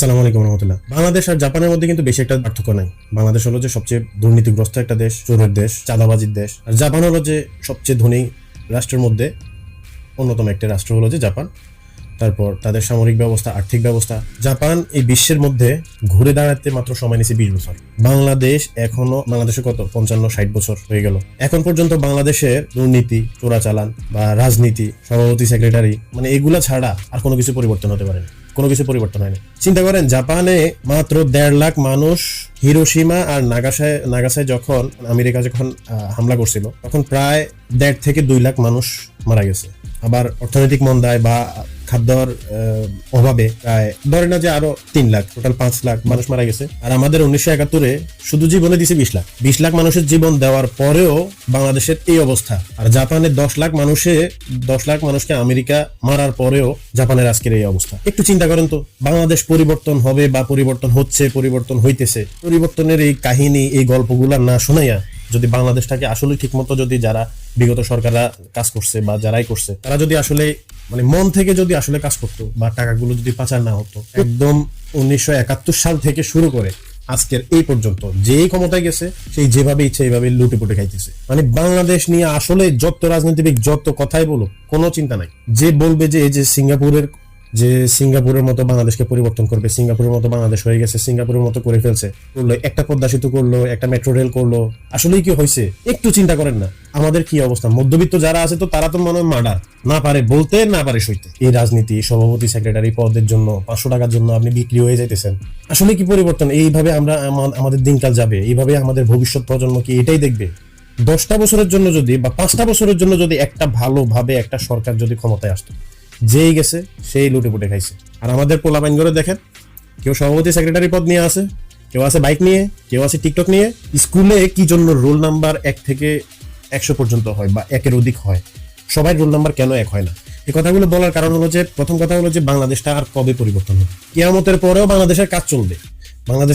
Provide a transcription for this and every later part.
আসসালামু আলাইকুম রহমতুল্লাহ। বাংলাদেশ আর জাপানের মধ্যে কিন্তু বেশি একটা পার্থক্য নাই। বাংলাদেশ হলো যে সবচেয়ে দুর্নীতিগ্রস্ত একটা দেশ, চোরের দেশ, চাঁদাবাজির দেশ। আর জাপান হলো যে সবচেয়ে ধনী রাষ্ট্রের মধ্যে অন্যতম একটা রাষ্ট্র হলো যে জাপান। তারপর তাদের সামরিক ব্যবস্থা, আর্থিক ব্যবস্থা। জাপান এই বিশ্বের মধ্যে ঘুরে দাঁড়াতে মাত্র সময় নিয়েছে 20 বছর। বাংলাদেশে কত 55-60 বছর হয়ে গেল। এখন পর্যন্ত বাংলাদেশের দুর্নীতি, চোরাচালান বা রাজনীতি, সভাপতি, সেক্রেটারি, মানে এগুলা ছাড়া আর কোনো কিছু পরিবর্তন হতে পারে না। কোনো কিছু পরিবর্তন হয়নি। চিন্তা করেন, জাপানে মাত্র 1.5 লাখ মানুষ হিরোশিমা আর নাগাসায় যখন আমেরিকা হামলা করছিল, তখন প্রায় 1.5 থেকে 2 লাখ মানুষ মারা গেছে। আবার অর্থনৈতিক মন্দায় বা খাদ্যর অভাবে প্রায় ধরে না যে আরো 3 লাখ, টোটাল 5 লাখ মানুষ মারা গেছে। আর আমাদের 1971-এ শুধু জীবনে দিছে 20 লাখ মানুষের জীবন দেওয়ার পরেও বাংলাদেশের এই অবস্থা। আর জাপানের 10 লাখ মানুষকে আমেরিকা মারার পরেও জাপানের আজকের এই অবস্থা। একটু চিন্তা করেন তো, বাংলাদেশ পরিবর্তন হবে বা পরিবর্তন হচ্ছে, পরিবর্তন হইতেছে, পরিবর্তনের এই কাহিনী, এই গল্পগুলা না শোনাইয়া যদি বাংলাদেশটাকে আসলে ঠিক মতো, যদি যারা বিগত সরকাররা কাজ করছে বা যারাই করছে, তারা যদি আসলে মানে মন থেকে যদি আসলে কাজ করতো বা টাকাগুলো যদি পাচার না হতো, একদম 1971 সাল থেকে শুরু করে আজকের এই পর্যন্ত যেই ক্ষমতায় গেছে, সেই যেভাবে ইচ্ছে এইভাবে লুটে পুটে খাইতেছে। মানে বাংলাদেশ নিয়ে আসলে যত রাজনীতিবিদ যত কথাই বলুক, কোনো চিন্তা নাই। যে বলবে যে এই যে সিঙ্গাপুরের মতো বাংলাদেশকে পরিবর্তন করবে, সিঙ্গাপুরের মতো বাংলাদেশ হয়ে গেছে, সিঙ্গাপুরের মতো করে ফেলছে, করলো একটা পদ্মা সেতু, করলো একটা মেট্রো রেল, করলো, আসলেই কি হয়েছে? একটু চিন্তা করেন না আমাদের কি অবস্থা। মধ্যবিত্ত যারা আছে, তো তারা তো মনে হয় মার্ডার, না পারে বলতে, না পারে সইতে। এই রাজনীতি, সভাপতি, সেক্রেটারি পদের জন্য 500 টাকার জন্য আপনি বিক্রি হয়ে যাইতেছেন। আসলে কি পরিবর্তন? এইভাবে আমরা আমাদের দিনকাল যাবে, এইভাবে আমাদের ভবিষ্যৎ প্রজন্ম কি এটাই দেখবে? 10টা বছরের জন্য যদি বা 5টা বছরের জন্য যদি একটা ভালোভাবে একটা সরকার যদি ক্ষমতায় আসতো, যেই গেছে সেই লুটে পুটে খাইছে। আর আমাদের পোলাপাইন করে দেখেন, কেউ সভাপতি, সেক্রেটারি পদ নিয়ে আছে, কেউ আছে বাইক নিয়ে, কেউ আছে টিকটক নিয়ে। স্কুলে কি জন্য রোল নাম্বার 1 থেকে 100 পর্যন্ত হয় বা 1-এর অধিক হয়? সবাই রোল নাম্বার কেন 1 হয় না? এই কথাগুলো বলার কারণ হলো যে, প্রথম কথা হলো যে বাংলাদেশটা আর কবে পরিবর্তন হবে? কিয়ামতের পরেও বাংলাদেশের কাজ চলবে।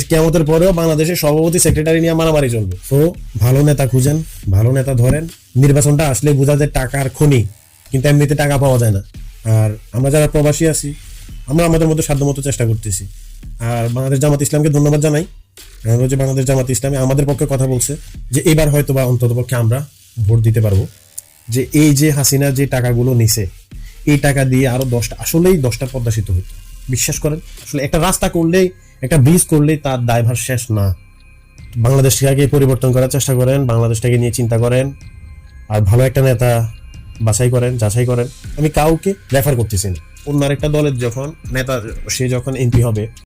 কিয়ামতের পরেও বাংলাদেশের সভাপতি, সেক্রেটারি নিয়ে মারামারি চলবে। তো ভালো নেতা খুঁজেন, ভালো নেতা ধরেন। নির্বাচনটা আসলে বোঝা যায় টাকার খনি, কিন্তু এমনিতে টাকা পাওয়া যায় না। আর আমরা যারা প্রবাসী আছি, আমরা আমাদের মধ্যে সাধ্যমতো চেষ্টা করতেছি। আর বাংলাদেশ জামাত ইসলামকে ধন্যবাদ জানাই, যে বাংলাদেশ জামাত ইসলামে আমাদের পক্ষে কথা বলছে, যে এবার হয়তো বা অন্তত পক্ষে আমরা ভোট দিতে পারবো। যে এই যে হাসিনা যে টাকাগুলো নিছে, এই টাকা দিয়ে আরো 10টা, আসলেই 10টা পদ্মা সেতু হইতো। বিশ্বাস করেন, আসলে একটা রাস্তা করলেই, একটা ব্রিজ করলেই তার দায়ভার শেষ না। বাংলাদেশটাকে পরিবর্তন করার চেষ্টা করেন, বাংলাদেশটাকে নিয়ে চিন্তা করেন, আর ভালো একটা নেতা যাচাই করেন। আমি কাউকে রেফার করতেছি না। অন্য আরেকটা দলের যখন নেতা, সে যখন এমপি হবে,